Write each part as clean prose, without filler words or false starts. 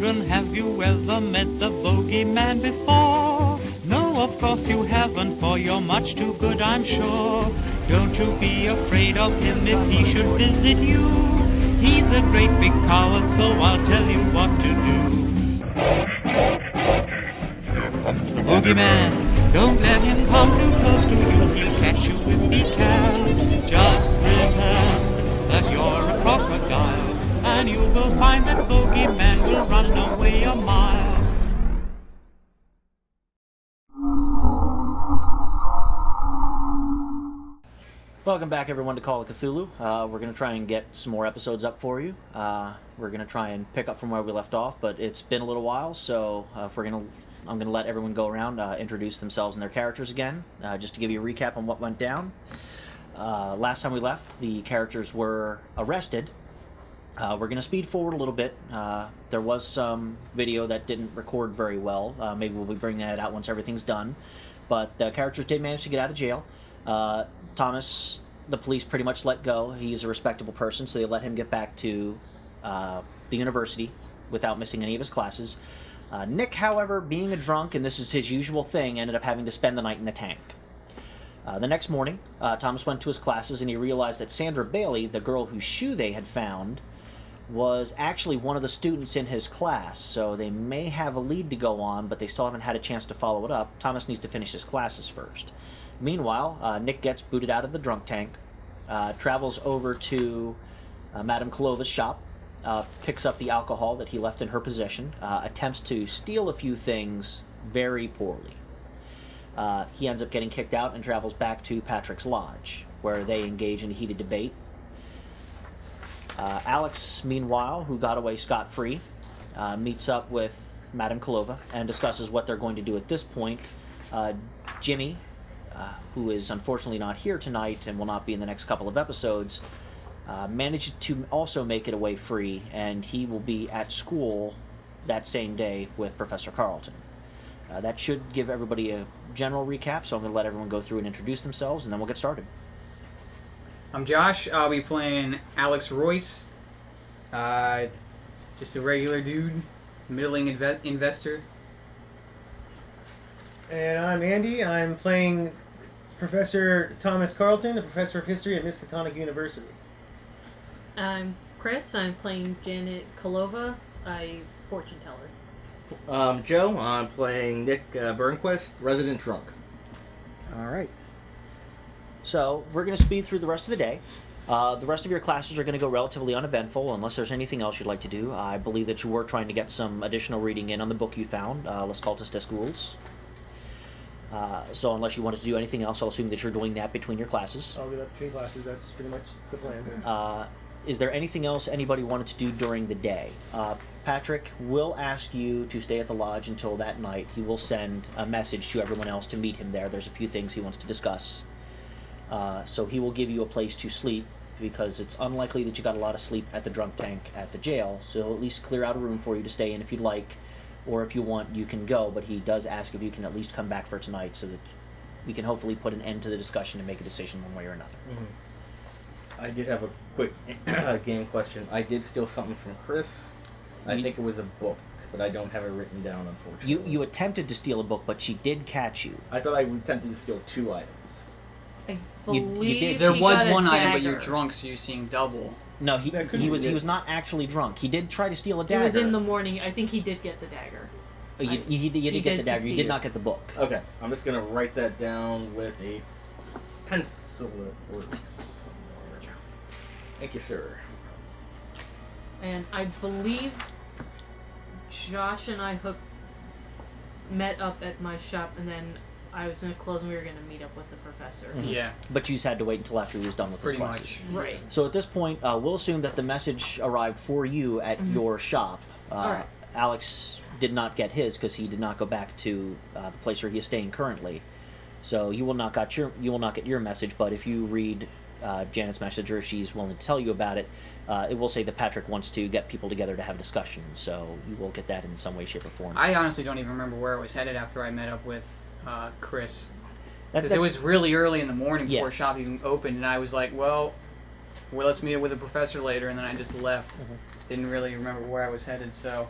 children, have you ever met the bogeyman before? No, of course you haven't, for you're much too good, I'm sure. Don't you be afraid of him if he should visit you. He's a great big coward, so I'll tell you what to do. The bogeyman, don't let him come too close to you. He'll catch you if he can. Just pretend that you're a crocodile, and you will find that bogeyman will run away a mile. Welcome back, everyone, to Call of Cthulhu. We're going to try and get some more episodes up for you. We're going to try and pick up from where we left off, but it's been a little while, so I'm going to let everyone go around, introduce themselves and their characters again, just to give you a recap on what went down. Last time we left, the characters were arrested. We're going to speed forward a little bit. There was some video that didn't record very well. Maybe we'll be bringing that out once everything's done. But the characters did manage to get out of jail. Thomas, the police pretty much let go. He's a respectable person, so they let him get back to the university without missing any of his classes. Nick, however, being a drunk, and this is his usual thing, ended up having to spend the night in the tank. The next morning, Thomas went to his classes, and he realized that Sandra Bailey, the girl whose shoe they had found, was actually one of the students in his class, so they may have a lead to go on, but they still haven't had a chance to follow it up. Thomas needs to finish his classes first. Meanwhile, Nick gets booted out of the drunk tank, travels over to Madame Kalova's shop, picks up the alcohol that he left in her possession, attempts to steal a few things very poorly. He ends up getting kicked out and travels back to Patrick's lodge, where they engage in a heated debate. Alex, meanwhile, who got away scot-free, meets up with Madame Kalova and discusses what they're going to do at this point. Jimmy, who is unfortunately not here tonight and will not be in the next couple of episodes, managed to also make it away free, and he will be at school that same day with Professor Carlton. That should give everybody a general recap, so I'm going to let everyone go through and introduce themselves, and then we'll get started. I'm Josh. I'll be playing Alex Royce. Just a regular dude, middling investor. And I'm Andy. I'm playing Professor Thomas Carlton, a professor of history at Miskatonic University. I'm Chris. I'm playing Janet Kalova, a fortune teller. Joe. I'm playing Nick Burnquist, resident drunk. All right. So we're going to speed through the rest of the day. The rest of your classes are going to go relatively uneventful, unless there's anything else you'd like to do. I believe that you were trying to get some additional reading in on the book you found, Les Cultes des Ghouls. So unless you wanted to do anything else, I'll assume that you're doing that between your classes. I'll do that between classes. That's pretty much the plan. Is there anything else anybody wanted to do during the day? Patrick will ask you to stay at the lodge until that night. He will send a message to everyone else to meet him there. There's a few things he wants to discuss. So he will give you a place to sleep, because it's unlikely that you got a lot of sleep at the drunk tank at the jail, so he'll at least clear out a room for you to stay in if you'd like, or if you want, you can go, but he does ask if you can at least come back for tonight so that we can hopefully put an end to the discussion and make a decision one way or another. Mm-hmm. I did have a quick game question. I did steal something from Chris. I think it was a book, but I don't have it written down, unfortunately. You attempted to steal a book, but she did catch you. I thought I attempted to steal 2 items. I You believe did. There she was got a one item, but dagger. you're drunk, so you're seeing double. No, he That could he be was it. he was not actually drunk. He did try to steal a It dagger. was in the morning. I think he did get the dagger. You did he get the did dagger. You succeed. did not get the book. Okay, I'm just going to write that down with a pencil that works. Thank you, sir. And I believe Josh and I met up at my shop, and then I was going to close and we were going to meet up with the professor. Mhm. Yeah, But you just had to wait until after he was done with his pretty classes. much. Right. So at this point, we'll assume that the message arrived for you at your shop. Alright. Alex did not get his because he did not go back to the place where he is staying currently. So you will not get your message. But if you read Janet's message, or if she's willing to tell you about it, it will say that Patrick wants to get people together to have a discussion. So you will get that in some way, shape, or form. I honestly don't even remember where I was headed after I met up with Chris. That- Because that- it was really early in the morning Yeah. before shop even opened, and I was like, well, let's meet up with the professor later, and then I just left. Mhm. Didn't really remember where I was headed, so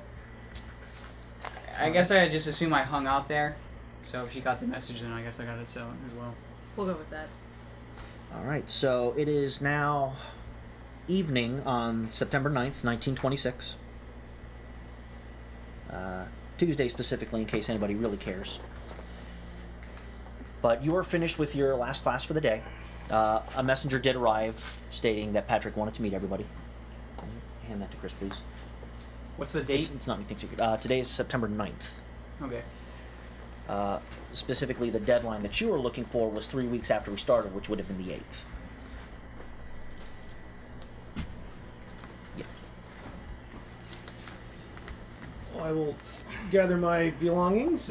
I guess I just assume I hung out there. So if she got the message, then I guess I got it so as well. We'll go with that. All right, so it is now evening on September 9th, 1926. Tuesday specifically, in case anybody really cares. But you are finished with your last class for the day. A messenger did arrive stating that Patrick wanted to meet everybody. Hand that to Chris, please. What's the date? It's not anything secret. Today is September 9th. Okay. Specifically, the deadline that you were looking for was 3 weeks after we started, which would have been the 8th. Yeah. Well, I will gather my belongings,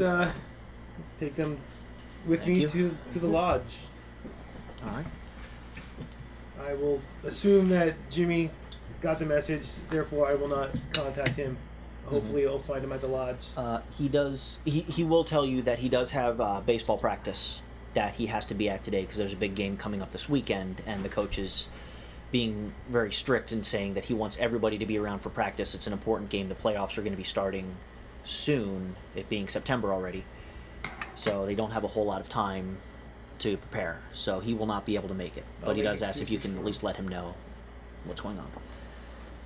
take them with Thank me you. to the lodge. All right. I will assume that Jimmy got the message, therefore I will not contact him. Hopefully I'll find him at the lodge. He does. He will tell you that he does have baseball practice that he has to be at today because there's a big game coming up this weekend, and the coach is being very strict in saying that he wants everybody to be around for practice. It's an important game. The playoffs are going to be starting soon, it being September already, so they don't have a whole lot of time to prepare. So he will not be able to make it, but he does ask if you can at least let him know what's going on.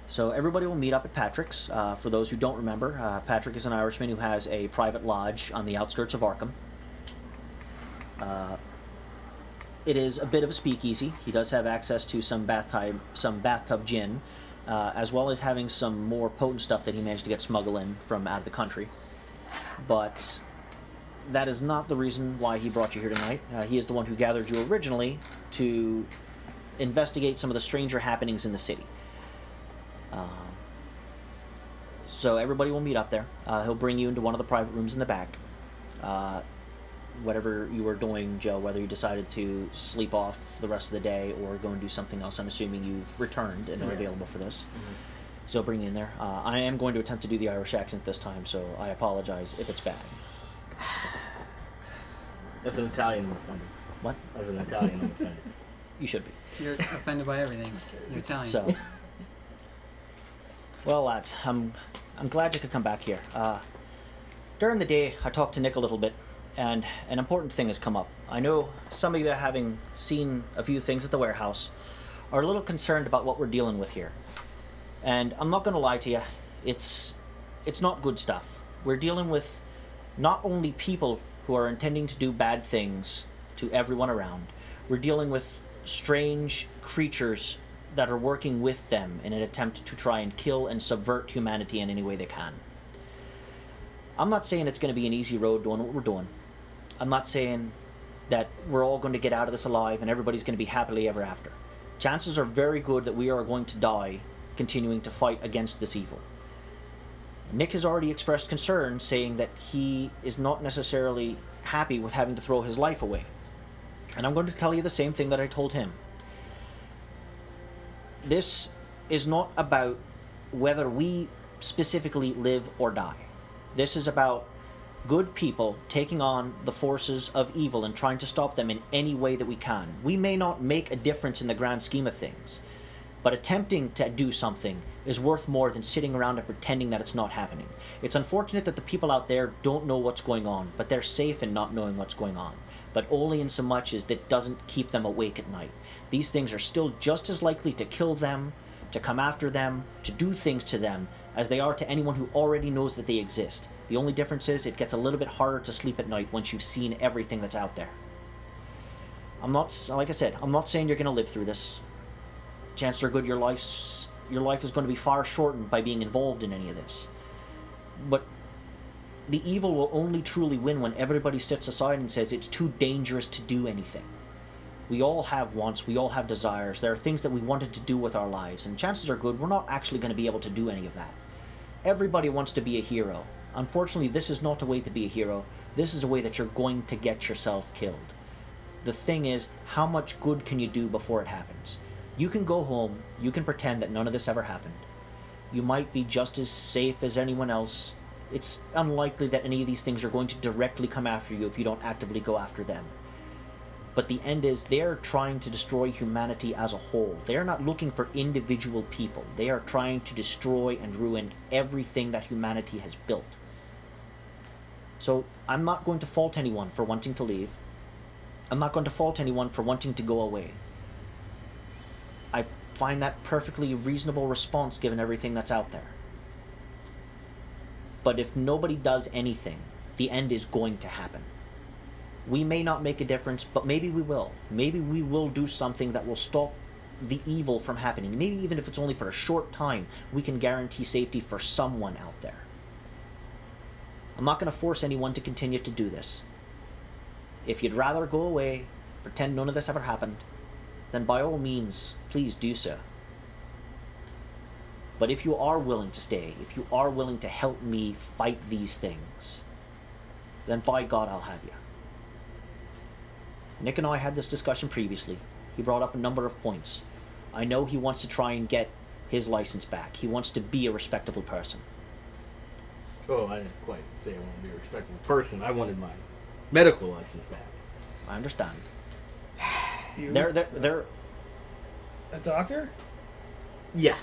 So everybody will meet up at Patrick's. For those who don't remember, Patrick is an Irishman who has a private lodge on the outskirts of Arkham. It is a bit of a speakeasy. He does have access to some bathtub gin, as well as having some more potent stuff that he managed to get smuggled in from out of the country. But that is not the reason why he brought you here tonight. He is the one who gathered you originally to investigate some of the stranger happenings in the city. So everybody will meet up there. He'll bring you into one of the private rooms in the back. Whatever you were doing, Joe, whether you decided to sleep off the rest of the day or go and do something else, I'm assuming you've returned and are available for this. So bring you in there. I am going to attempt to do the Irish accent this time, so I apologize if it's bad. That's an Italian, I'm offended. What? As an Italian, I'm offended. You should be. You're offended by everything. You're Italian. So, well, lads, I'm glad you could come back here. During the day, I talked to Nick a little bit, and an important thing has come up. I know some of you, having seen a few things at the warehouse, are a little concerned about what we're dealing with here. And I'm not going to lie to you, it's not good stuff. We're dealing with not only people who are intending to do bad things to everyone around, we're dealing with strange creatures that are working with them in an attempt to try and kill and subvert humanity in any way they can. I'm not saying it's going to be an easy road doing what we're doing. I'm not saying that we're all going to get out of this alive and everybody's going to be happily ever after. Chances are very good that we are going to die continuing to fight against this evil. Nick has already expressed concern, saying that he is not necessarily happy with having to throw his life away. And I'm going to tell you the same thing that I told him. This is not about whether we specifically live or die. This is about good people taking on the forces of evil and trying to stop them in any way that we can. We may not make a difference in the grand scheme of things, but attempting to do something is worth more than sitting around and pretending that it's not happening. It's unfortunate that the people out there don't know what's going on, but they're safe in not knowing what's going on, but only in so much as that doesn't keep them awake at night. These things are still just as likely to kill them, to come after them, to do things to them, as they are to anyone who already knows that they exist. The only difference is it gets a little bit harder to sleep at night once you've seen everything that's out there. Like I said, I'm not saying you're going to live through this. Chances are good your life is going to be far shortened by being involved in any of this. But the evil will only truly win when everybody sits aside and says it's too dangerous to do anything. We all have wants, we all have desires. There are things that we wanted to do with our lives, and chances are good we're not actually going to be able to do any of that. Everybody wants to be a hero. Unfortunately, this is not a way to be a hero. This is a way that you're going to get yourself killed. The thing is, how much good can you do before it happens? You can go home, you can pretend that none of this ever happened. You might be just as safe as anyone else. It's unlikely that any of these things are going to directly come after you if you don't actively go after them. But the end is, they're trying to destroy humanity as a whole. They're not looking for individual people. They are trying to destroy and ruin everything that humanity has built. So I'm not going to fault anyone for wanting to leave. I'm not going to fault anyone for wanting to go away. I find that perfectly reasonable response given everything that's out there. But if nobody does anything, the end is going to happen. We may not make a difference, but maybe we will. Maybe we will do something that will stop the evil from happening. Maybe even if it's only for a short time, we can guarantee safety for someone out there. I'm not going to force anyone to continue to do this. If you'd rather go away, pretend none of this ever happened, then by all means, please do so. But if you are willing to stay, if you are willing to help me fight these things, then by God, I'll have you. Nick and I had this discussion previously. He brought up a number of points. I know he wants to try and get his license back. He wants to be a respectable person. Oh, I didn't quite say I wanted to be a respectable person. I wanted my medical license back. I understand. You, They're a doctor? Yeah.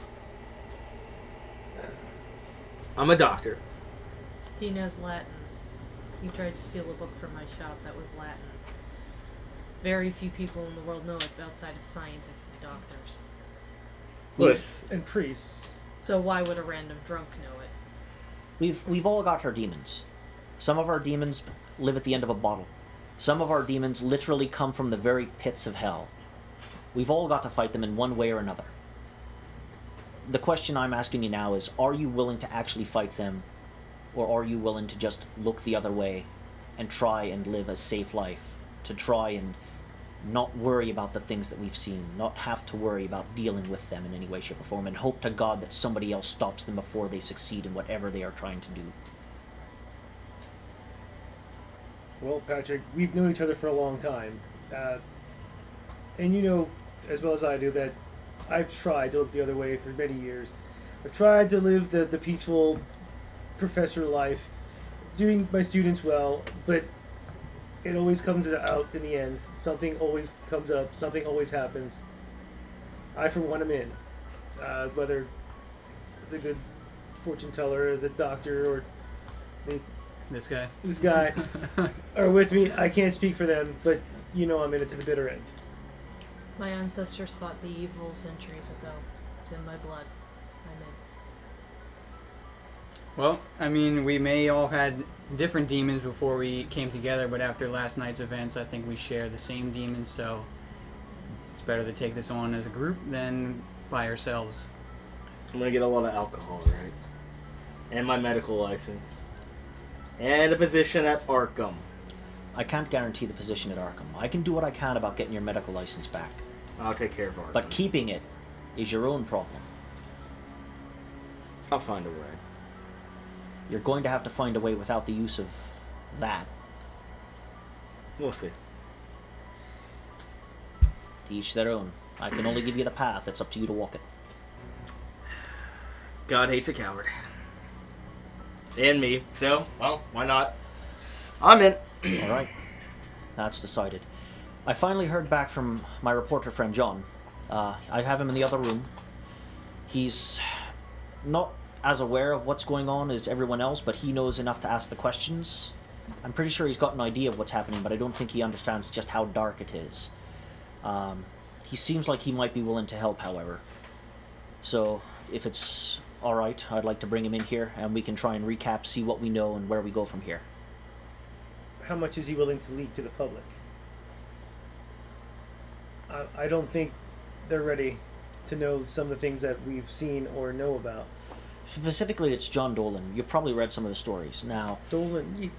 I'm a doctor. He knows Latin. He tried to steal a book from my shop that was Latin. Very few people in the world know it outside of scientists and doctors. Listen, And priests. So why would a random drunk know it? We've all got our demons. Some of our demons live at the end of a bottle. Some of our demons literally come from the very pits of hell. We've all got to fight them in one way or another. The question I'm asking you now is, are you willing to actually fight them, or are you willing to just look the other way and try and live a safe life, to try and not worry about the things that we've seen, not have to worry about dealing with them in any way, shape, or form, and hope to God that somebody else stops them before they succeed in whatever they are trying to do? Well, Patrick, we've known each other for a long time. And you know as well as I do that I've tried to look the other way for many years. I've tried to live the peaceful professor life, doing my students well, but it always comes out in the end. Something always comes up, something always happens. I, for one, am in. Whether the good fortune teller, or the doctor, or This guy. this guy are with me, I can't speak for them, but you know I'm in it to the bitter end. My ancestors fought the evil centuries ago. It's in my blood. I'm in. Well, I mean, we may all had different demons before we came together, but after last night's events, I think we share the same demons, so it's better to take this on as a group than by ourselves. I'm gonna get a lot of alcohol, right? And my medical license. And a position at Arkham. I can't guarantee the position at Arkham. I can do what I can about getting your medical license back. I'll take care of Arkham. But keeping it is your own problem. I'll find a way. You're going to have to find a way without the use of that. We'll see. To each their own. I can only give you the path. It's up to you to walk it. God hates a coward. And me. So, well, why not? I'm in. All right. That's decided. I finally heard back from my reporter friend John. I have him in the other room. He's not as aware of what's going on as everyone else, but he knows enough to ask the questions. I'm pretty sure he's got an idea of what's happening, but I don't think he understands just how dark it is. He seems like he might be willing to help, however. So, if it's alright, I'd like to bring him in here, and we can try and recap, see what we know, and where we go from here. How much is he willing to leak to the public? I don't think they're ready to know some of the things that we've seen or know about. Specifically, it's John Dolan. You've probably read some of the stories. Now, Dolan. He's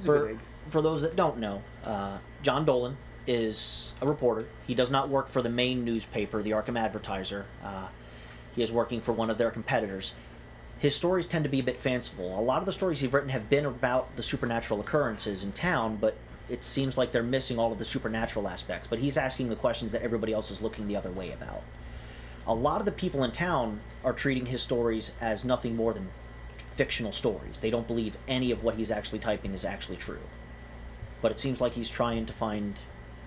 a good egg. for those that don't know, John Dolan is a reporter. He does not work for the main newspaper, the Arkham Advertiser. He is working for one of their competitors. His stories tend to be a bit fanciful. A lot of the stories he's written have been about the supernatural occurrences in town, but it seems like they're missing all of the supernatural aspects. But he's asking the questions that everybody else is looking the other way about. A lot of the people in town are treating his stories as nothing more than fictional stories. They don't believe any of what he's actually typing is actually true. But it seems like he's trying to find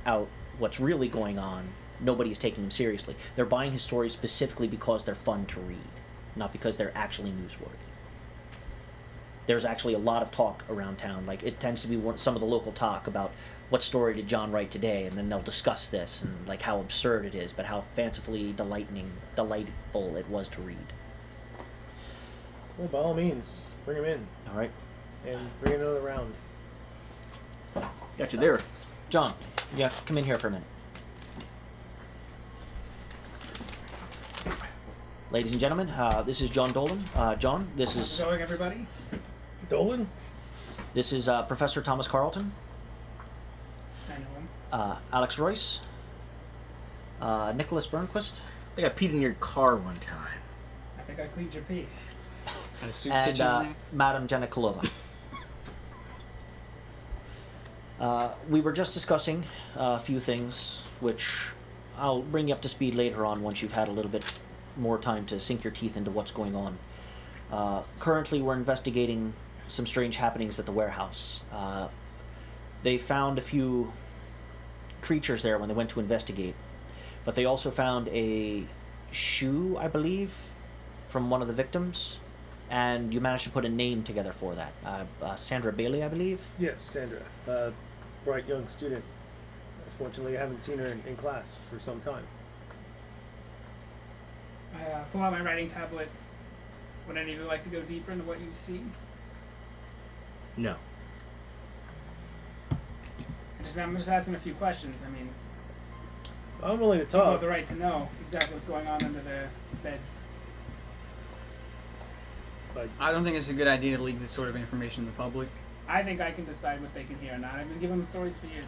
out what's really going on. Nobody's taking him seriously. They're buying his stories specifically because they're fun to read, not because they're actually newsworthy. there's actually a lot of talk around town. Like, it tends to be some of the local talk about what story did John write today, and then they'll discuss this and like how absurd it is, but how fancifully delightful it was to read. Well, by all means, bring him in All right, and bring another round. Got you there. John, yeah, come in here for a minute. Ladies and gentlemen, this is John Dolan. John, this How's is it going, everybody? Dolan? Professor Thomas Carlton, I know him. Alex Royce, Nicholas Burnquist, I got peed in your car one time. I think I cleaned your pee. And a soup and kitchen in there. Madam Janikulova. We were just discussing a few things, which I'll bring you up to speed later on once you've had a little bit more time to sink your teeth into what's going on. Currently, we're investigating some strange happenings at the warehouse. They found a few creatures there when they went to investigate, but they also found a shoe, I believe, from one of the victims, and you managed to put a name together for that. Sandra Bailey, I believe? Yes, Sandra. Bright young student. Unfortunately, I haven't seen her in class for some time. I pull out my writing tablet. Would any of you like to go deeper into what you've seen? No. I'm just asking a few questions. I mean, I'm willing to people have talk. the right to know exactly what's going on under their beds. But I don't think it's a good idea to leak this sort of information to the public. I think I can decide what they can hear or not. I've been giving them stories for years.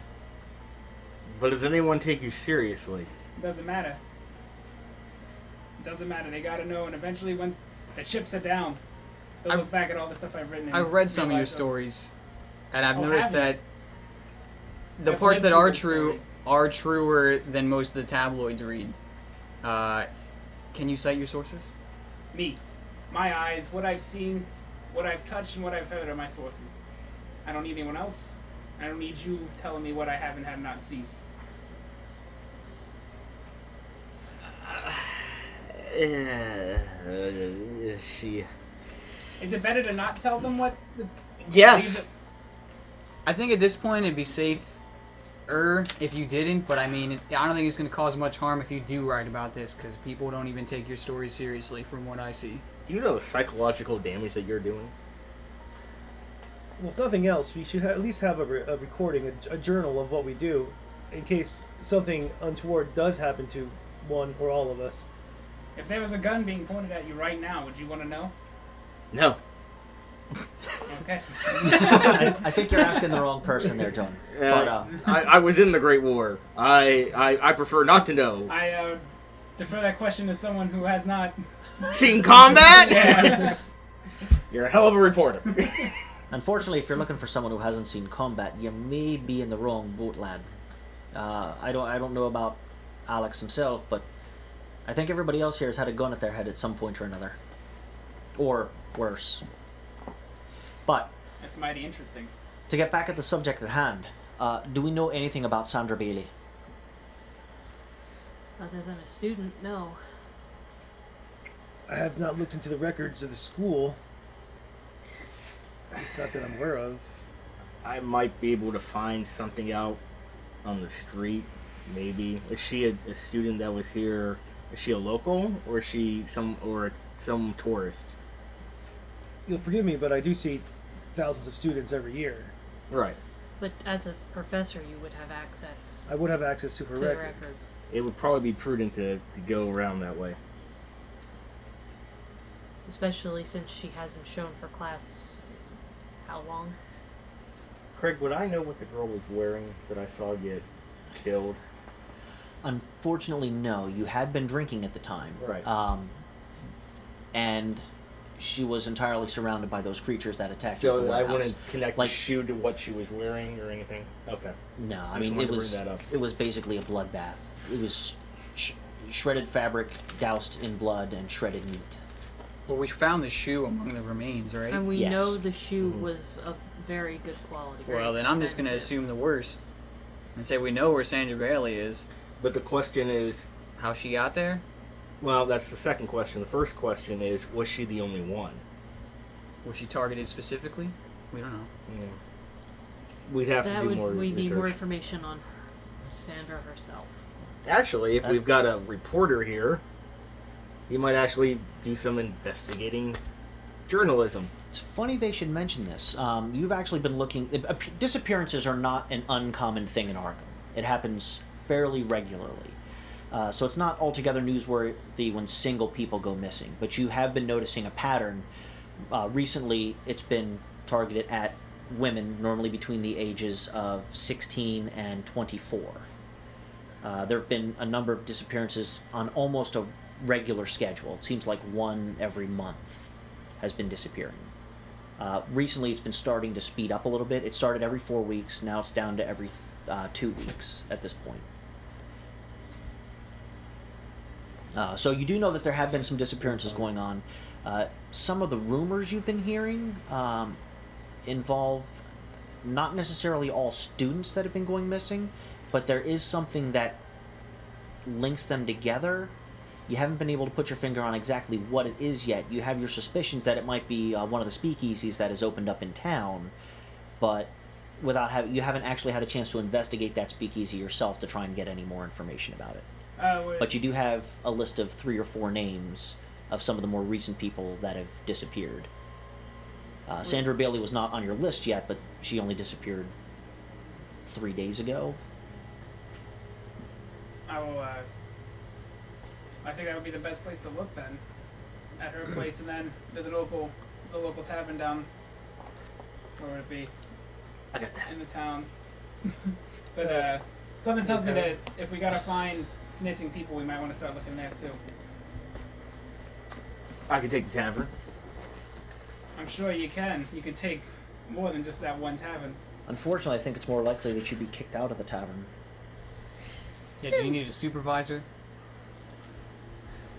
But does anyone take you seriously? It doesn't matter. It doesn't matter. They gotta know, and eventually when the chips are down, they'll I've- look back at all the stuff I've written. and I've read some of your realize, oh, stories, and I've Oh, noticed have you? that the I've parts read that are through true those stories. are truer than most of the tabloids read. Can you cite your sources? Me, my eyes, what I've seen, what I've touched, and what I've heard are my sources. I don't need anyone else. I don't need you telling me what I have and have not seen. She. Is it better to not tell them what? Yes. I think at this point it'd be safer if you didn't, but I mean, I don't think it's going to cause much harm if you do write about this, because people don't even take your stories seriously from what I see. Do you know the psychological damage that you're doing? well, if nothing else, we should at least have a recording, a journal of what we do, in case something untoward does happen to one or all of us. If there was a gun being pointed at you right now, would you want to know? No. Okay. I think you're asking the wrong person there, John. But, I was in the Great War. I prefer not to know. I defer that question to someone who has not. Seen combat? Yeah. You're a hell of a reporter. unfortunately, if you're looking for someone who hasn't seen combat, you may be in the wrong boat, lad. I don't know about Alex himself, but I think everybody else here has had a gun at their head at some point or another. Or worse. But, That's mighty interesting. to get back at the subject at hand, do we know anything about Sandra Bailey? Other than a student, no. I have not looked into the records of the school. It's not that I'm aware of. I might be able to find something out on the street, maybe. Is she a student that was here? Is she a local, or is she some tourist? You'll forgive me, but I do see thousands of students every year. Right. But as a professor, you would have access I would have access to her to the records. records. It would probably be prudent to go around that way. Especially since she hasn't shown for class how long? Craig, would I know what the girl was wearing that I saw get killed? Unfortunately, no. You had been drinking at the time. Right. And she was entirely surrounded by those creatures that attacked you at So the I warehouse. wouldn't connect Like- the shoe to what she was wearing or anything? Okay. No, I Just mean, wanted it to was bring that up. it was basically a bloodbath. It was shredded fabric doused in blood and shredded meat. Well, we found the shoe among the remains, right? And we Yes. know the shoe Mhm. was of very good quality. very Well, then I'm just going to expensive. assume the worst and say we know where Sandra Bailey is. But the question is, How she got there? well, that's the second question. The first question is, was she the only one? Was she targeted specifically? We don't know. Yeah. We'd have to That do would more we need more research. information on Sandra herself. Actually, if we've got a reporter here, he might actually do some investigating journalism. It's funny they should mention this. You've actually been looking. Disappearances are not an uncommon thing in Arkham. It happens fairly regularly. So it's not altogether newsworthy when single people go missing. But you have been noticing a pattern. Recently, it's been targeted at women, normally between the ages of 16 and 24. There have been a number of disappearances on almost a regular schedule. It seems like one every month has been disappearing. Recently, it's been starting to speed up a little bit. It started every 4 weeks. Now it's down to every 2 weeks at this point. So you do know that there have been some disappearances going on. Some of the rumors you've been hearing involve not necessarily all students that have been going missing, but there is something that links them together. You haven't been able to put your finger on exactly what it is yet. You have your suspicions that it might be one of the speakeasies that has opened up in town, but you haven't actually had a chance to investigate that speakeasy yourself to try and get any more information about it. But you do have a list of 3 or 4 names of some of the more recent people that have disappeared. Sandra Bailey was not on your list yet, but she only disappeared 3 days ago. I will. I think that would be the best place to look then, at her place, and then there's a local tavern down. Where would it be? I got that. In the town. But something tells me that if we gotta find missing people, we might want to start looking there too. I could take the tavern. I'm sure you can. You can take more than just that one tavern. Unfortunately, I think it's more likely that you'd be kicked out of the tavern. Yeah, do you need a supervisor?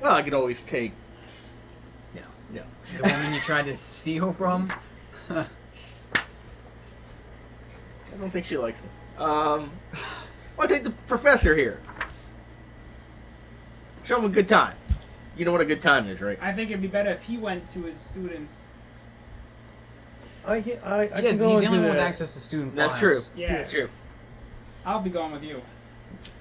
Well, I could always take. Yeah. Yeah. The woman you tried to steal from? I don't think she likes me. I'll take the professor here. Show him a good time. You know what a good time is, right? I think it'd be better if he went to his students. I Yes, can he's go the only into one with access to student files. That's true. Yeah. That's true. I'll be going with you.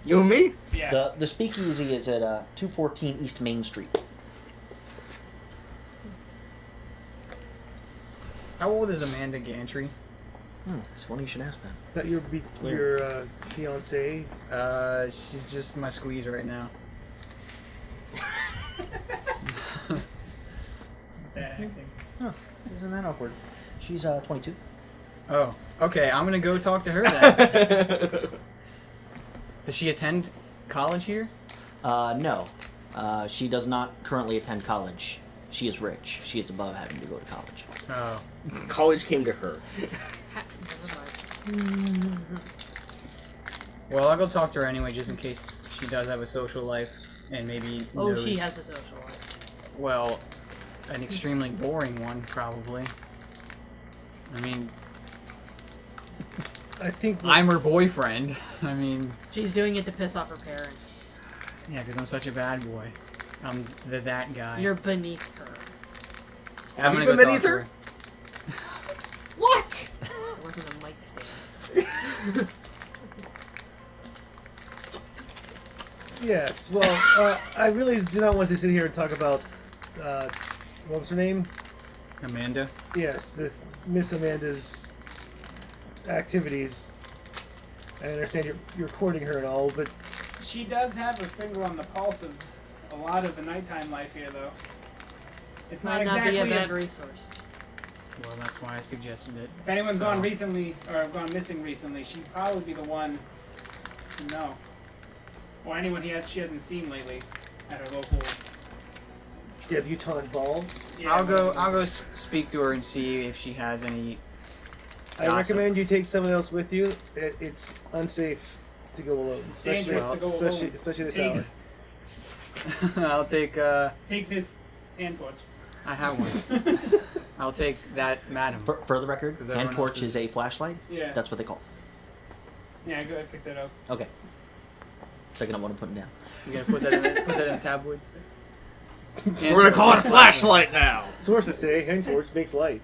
You and me? Yeah. The speakeasy is at 214 East Main Street. How old is Amanda Gantry? It's funny you should ask that. Is that your fiance? She's just my squeeze right now. Bad acting. Huh, isn't that awkward? She's 22. Oh, okay. I'm gonna go talk to her then. Does she attend college here? No. She does not currently attend college. She is rich. She is above having to go to college. Oh. College came to her. Never mind. Well, I'll go talk to her anyway, just in case she does have a social life and maybe Oh, knows. she has a social life. Well, an extremely boring one, probably. I mean, I think I'm her boyfriend. I mean, She's doing it to piss off her parents. yeah, because I'm such a bad boy. I'm that guy. You're beneath her. Have I'm you gonna been go beneath talk to her? her. What? It wasn't a mic stand. yes. Well, I really do not want to sit here and talk about what was her name? Amanda. Yes, this Miss Amanda's activities. I understand you're courting her and all, but She does have her finger on the pulse of a lot of the nighttime life here, though. It's Might not exactly be a bad resource. Well, that's why I suggested it. If anyone's So- gone recently or gone missing recently, she'd probably be the one to know, or anyone she hasn't seen lately at her local. debutante balls. Yeah, I'll go speak to her and see if she has any. I Gossip. recommend you take someone else with you. It's unsafe to go alone, especially dangerous to go alone. especially this Take- hour. I'll take. Take this hand torch. I have one. I'll take that, madam. For the record, 'Cause hand everyone torch else is is- a flashlight. Yeah. That's what they call. Yeah, go ahead, pick that up. Okay. Picking up what I'm putting down. You gonna put that in the tabloids? We're gonna call it a flashlight now. Sources say hand torch makes light.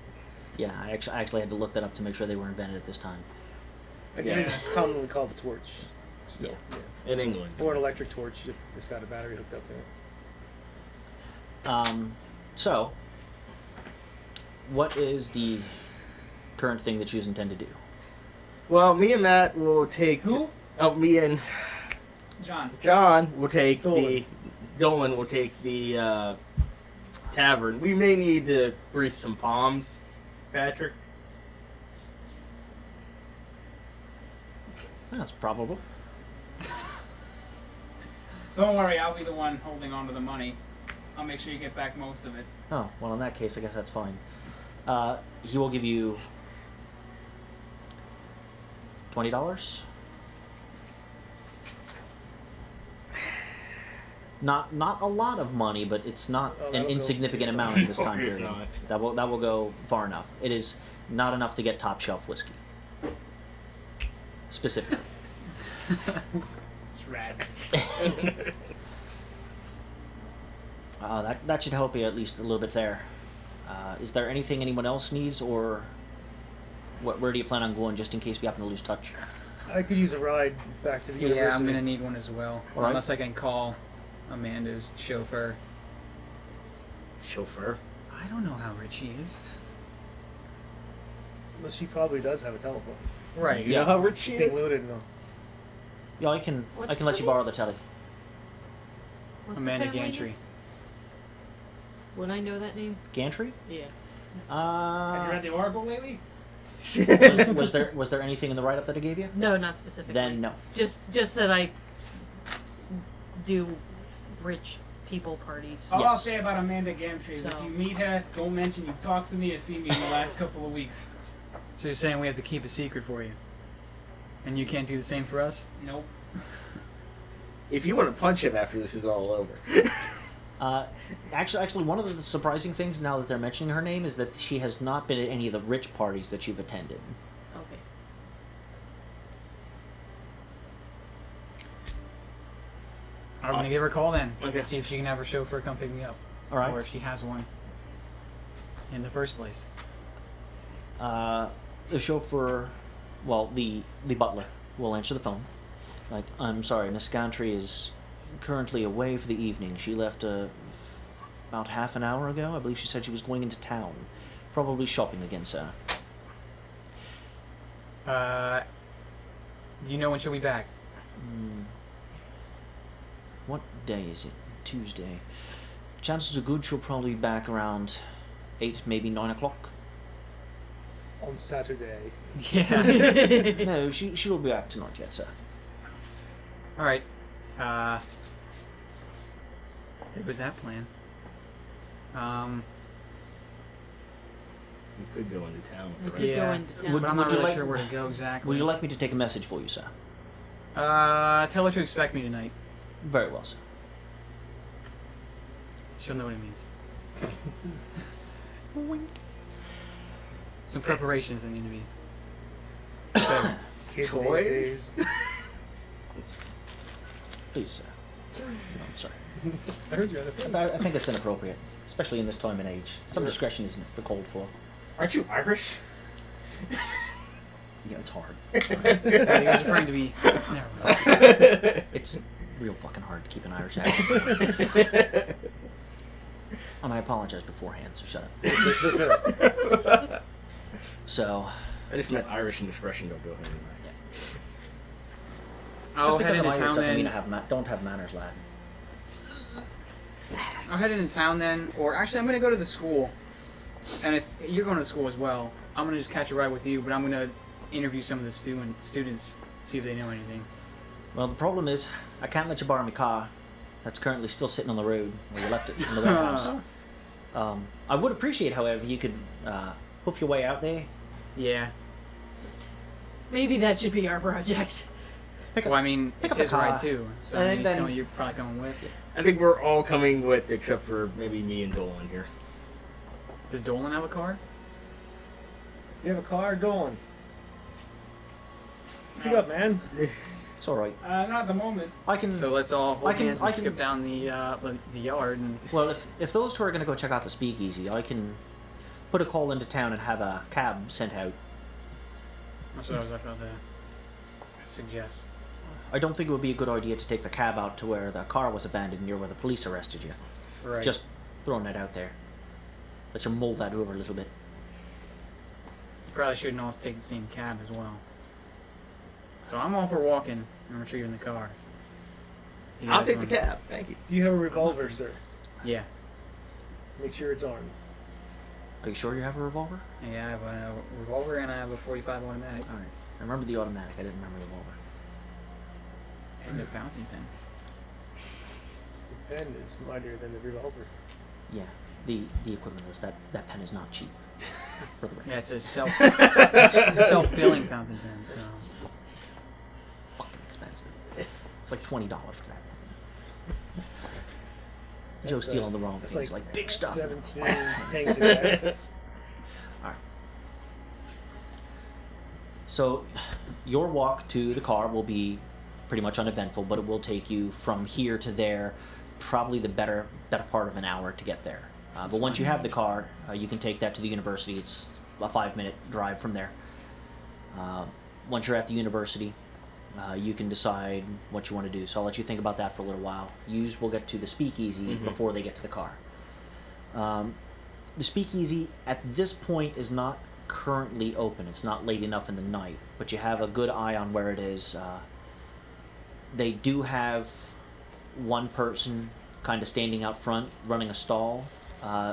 Yeah, I actually had to look that up to make sure they were invented at this time. Again, it's commonly called a torch. Still. Yeah. In England. Or an electric torch if it's got a battery hooked up to it. So, what is the current thing that you intend to do? Well, me and Matt will take. Who? Oh, me and John. will take Dolan will take the tavern. We may need to grease some palms, Patrick. That's probable. Don't worry, I'll be the one holding on to the money. I'll make sure you get back most of it. Oh, well, in that case, I guess that's fine. He will give you $20. Not a lot of money, but it's not Oh, an that'll go insignificant pretty amount in this far. time No, it's period. not. That will go far enough. It is not enough to get top shelf whiskey. Specifically. It's rad. That should help you at least a little bit there. Is there anything anyone else needs, or where do you plan on going, just in case we happen to lose touch? I could use a ride back to the Yeah, university. I'm gonna need one as well. All right. Unless I can call Amanda's chauffeur. Chauffeur. I don't know how rich he is. Well, she probably does have a telephone. Right. You know how rich she Being is? limited, no. Yeah, I can What's let the you name? borrow the telly. What's the Amanda family Gantry. name? Would I know that name? Gantry? Yeah. Have you read the Oracle lately? Was there anything in the write-up that I gave you? No, not specifically. Then no. Just that I do rich people parties. All I'll Yes. say about Amanda Gantry is if So- you meet her, don't mention you've talked to me or seen me in the last couple of weeks. So you're saying we have to keep a secret for you? And you can't do the same for us? Nope. If you want to punch him after this is all over. Actually, one of the surprising things now that they're mentioning her name is that she has not been at any of the rich parties that you've attended. Okay. I'm gonna give her a call then. Okay. See if she can have her chauffeur come pick me up. All right. Or if she has one. In the first place. The chauffeur, well, the butler will answer the phone. Like, I'm sorry, Miss Gantry is currently away for the evening. She left about half an hour ago. I believe she said she was going into town, probably shopping again, sir. Do you know when she'll be back? What day is it? Tuesday. Chances are good she'll probably be back around 8, maybe 9 o'clock. On Saturday. Yeah. No, she will be back tonight yet, sir. Alright. It was that plan. You could go into town. We Right? could Yeah. go into town. Would- But I'm not you really like- sure where to go exactly. Would you like me to take a message for you, sir? Tell her to expect me tonight. Very well, sir. She'll know what it means. Some preparations that need to be. So, Kids Toys? these days. Please, sir. No, I'm sorry. I heard you had a friend. I think it's inappropriate, especially in this time and age. Some discretion isn't called for. Aren't you Irish? Yeah, it's hard. he was referring to me. Never mind. It's real fucking hard to keep an Irish accent. And I apologize beforehand, so shut up. So, I just meant Irish indiscretion don't go anywhere. I'll just head because I'm into Irish town doesn't mean I then. don't have manners, lad. I'll head into town then, or actually, I'm gonna go to the school. And if you're going to school as well, I'm gonna just catch a ride with you. But I'm gonna interview some of the students, see if they know anything. Well, the problem is, I can't let you borrow my car. That's currently still sitting on the road where you left it in the warehouse. I would appreciate, however, if you could hoof your way out there. Yeah. Maybe that should be our project. Well, I mean, pick it's up a his car. ride too, so And I mean, it's then- going, you're probably coming with. I think we're all coming with, except for maybe me and Dolan here. Does Dolan have a car? You have a car going. Speak up, man. It's all right. Not at the moment. I can. So let's all hold hands and I can- skip down the yard and. Well, if those two are gonna go check out the speakeasy, I can put a call into town and have a cab sent out. That's what I was about to suggest. I don't think it would be a good idea to take the cab out to where the car was abandoned near where the police arrested you. Right. Just throwing that out there. Let you mull that over a little bit. Probably shouldn't also take the same cab as well. So I'm all for walking and retrieving the car. You I'll guys take the wanna- cab. Thank you. Do you have a revolver, sir? Yeah. Make sure it's armed. Are you sure you have a revolver? Yeah, I have a revolver and I have a 45 automatic. All right. I remember the automatic. I didn't remember the revolver. And the fountain pen. The pen is mightier than the revolver. Yeah. The equivalent is that pen is not cheap. For the record. Yeah, it's a self-filling fountain pen. So Fucking expensive. It's like $20 for that. Joe's stealing the wrong It's things, like big stuff. 17 tanks of gas. Alright. So, your walk to the car will be pretty much uneventful, but it will take you from here to there, probably the better part of an hour to get there. But once you have the car, you can take that to the university. It's a 5-minute drive from there. Once you're at the university, you can decide what you want to do. So I'll let you think about that for a little while. We'll get to the speakeasy before they get to the car. The speakeasy at this point is not currently open. It's not late enough in the night, but you have a good eye on where it is. They do have one person kind of standing out front, running a stall.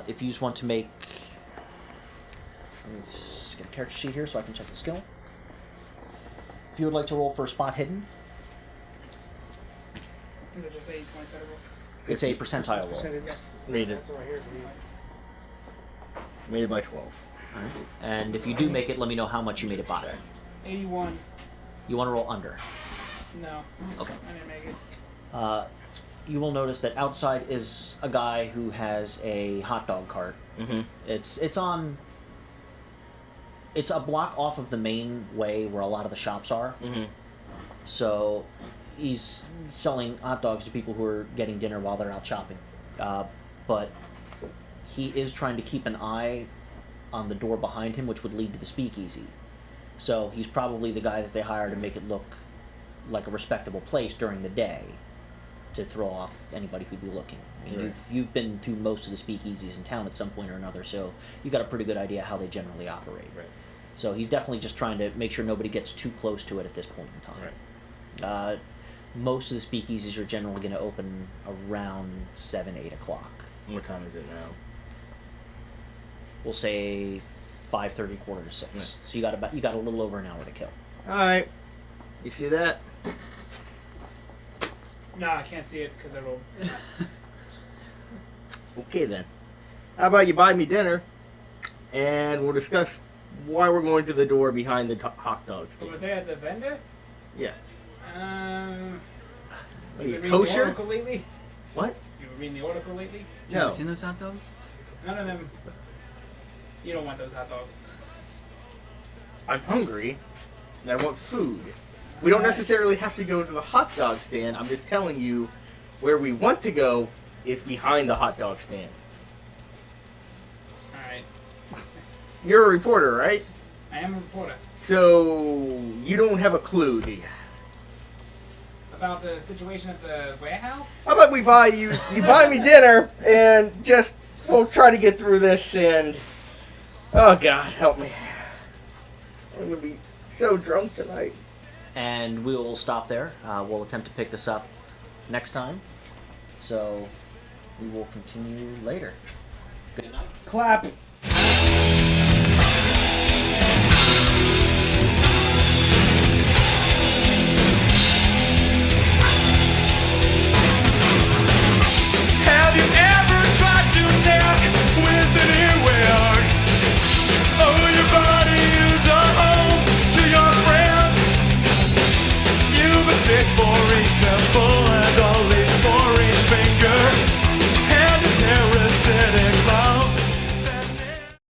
If you just want to make... Let me just get a character sheet here so I can check the skill. If you would like to roll for spot hidden, Is it just 8 points out of roll? it's a percentile roll. Percentage. Made it. That's what I hear from you. Made it by 12. Alright. And if you do make it, let me know how much you made it by. 81. You want to roll under. No. Okay. I didn't make it. You will notice that outside is a guy who has a hot dog cart. Mm-hmm. It's a block off of the main way where a lot of the shops are. Mm-hmm. So he's selling hot dogs to people who are getting dinner while they're out shopping. But he is trying to keep an eye on the door behind him, which would lead to the speakeasy. So he's probably the guy that they hire to make it look like a respectable place during the day, to throw off anybody who'd be looking. I mean, Right. you've been to most of the speakeasies in town at some point or another, so you got a pretty good idea how they generally operate. Right. So he's definitely just trying to make sure nobody gets too close to it at this point in time. Right. Most of the speakeasies are generally going to open around 7, 8 o'clock. What time is it now? We'll say 5:30, quarter to 6. Right. So you got a little over an hour to kill. All right. You see that? No, I can't see it because I rolled. Okay then. How about you buy me dinner, and we'll discuss why we're going to the door behind the hot dog So stand. were they at the vendor? Yeah. Are Are you you reading kosher? the article lately? What? You were reading the article lately? have No. you seen those hot dogs? None of them. You don't want those hot dogs. I'm hungry, and I want food. We don't necessarily have to go to the hot dog stand. I'm just telling you where we want to go is behind the hot dog stand. Alright. You're a reporter, right? I am a reporter. So you don't have a clue, do you? About the situation at the warehouse? How about we buy you buy me dinner, and just we'll try to get through this, and oh God, help me. I'm gonna be so drunk tonight. And we will stop there. We'll attempt to pick this up next time. So we will continue later. Good night. Clap.